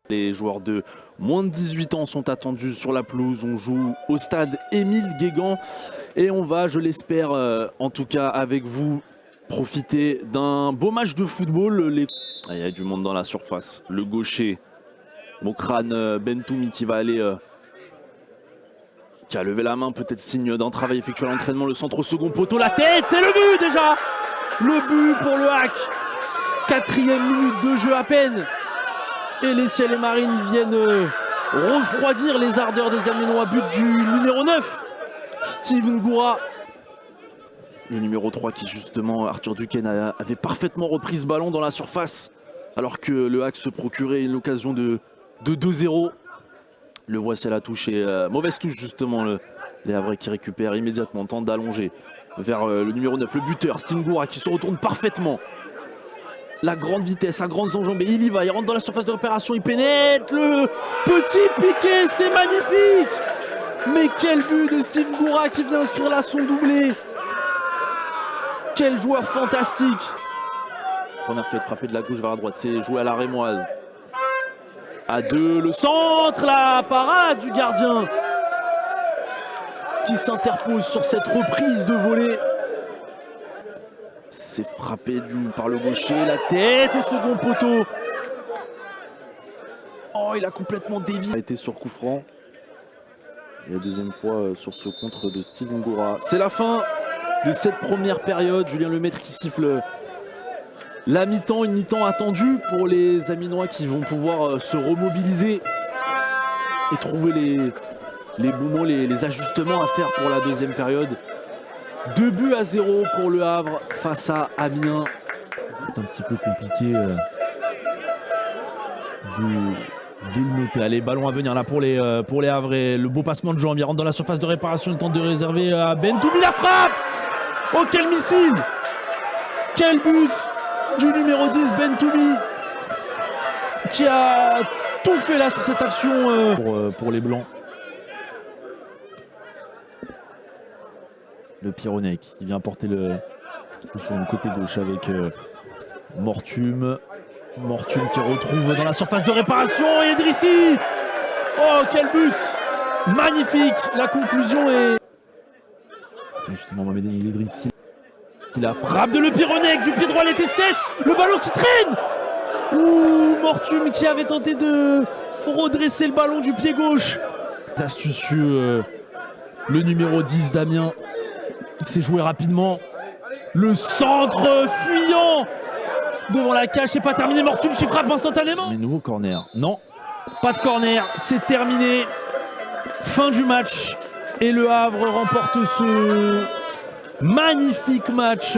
Les joueurs de moins de 18 ans sont attendus sur la pelouse. On joue au stade Émile Guégan et on va, je l'espère, en tout cas avec vous, profiter d'un beau match de football. Il y a du monde dans la surface. Le gaucher, Mokrane Bentoumi qui va aller... qui a levé la main, peut-être signe d'un travail effectué à l'entraînement. Le centre au second poteau, la tête, c'est le but déjà. Le but pour le Hack. 4e minute de jeu à peine. Et les Ciels et Marines viennent refroidir les ardeurs des Amiénois. But du numéro 9, Steven Goura. Le numéro 3 qui justement, Arthur Duquesne, avait parfaitement repris ce ballon dans la surface. Alors que le Hack se procurait une occasion de 2-0. Le voici à la touche et mauvaise touche justement. Les Havrais qui récupèrent immédiatement, tente d'allonger vers le numéro 9, le buteur, Steven Goura qui se retourne parfaitement. La grande vitesse, à grandes enjambées, il y va, il rentre dans la surface de réparation, il pénètre, le petit piqué, c'est magnifique. Mais quel but de Steven Goura qui vient inscrire là son doublé. Quel joueur fantastique. Première tête frappée de la gauche vers la droite, c'est joué à la rémoise. À 2, le centre, la parade du gardien qui s'interpose sur cette reprise de volée. C'est frappé par le gaucher, la tête au second poteau. Oh, il a complètement dévié. Il a été sur coup franc. Et la deuxième fois sur ce contre de Steven Goura. C'est la fin de cette première période. Julien Lemaître qui siffle la mi-temps, une mi-temps attendue pour les Amiénois qui vont pouvoir se remobiliser et trouver les bons mots, les ajustements à faire pour la deuxième période. 2-0 pour le Havre face à Amiens. C'est un petit peu compliqué de le noter. Allez, ballon à venir là pour les Havrais. Le beau passement de jambe, il rentre dans la surface de réparation, il tente de réserver à Bentoumi, la frappe. Oh, quel missile! Quel but du numéro 10, Bentoumi, qui a tout fait là sur cette action pour les Blancs. Le Pironnet qui vient porter sur le côté gauche avec Mortum. Mortum qui retrouve dans la surface de réparation et Idrissi. Oh, quel but! Magnifique! La conclusion est... Et justement, Mohamed Idrissi. La frappe de Le Pironnet du pied droit, elle était sèche. Le ballon qui traîne. Ouh, Mortum qui avait tenté de redresser le ballon du pied gauche. Astucieux, le numéro 10 d'Amiens. Il s'est joué rapidement. Le centre fuyant devant la cage, c'est pas terminé. Mortum qui frappe instantanément. Mais nouveau corner. Non, pas de corner. C'est terminé. Fin du match. Et le Havre remporte ce magnifique match.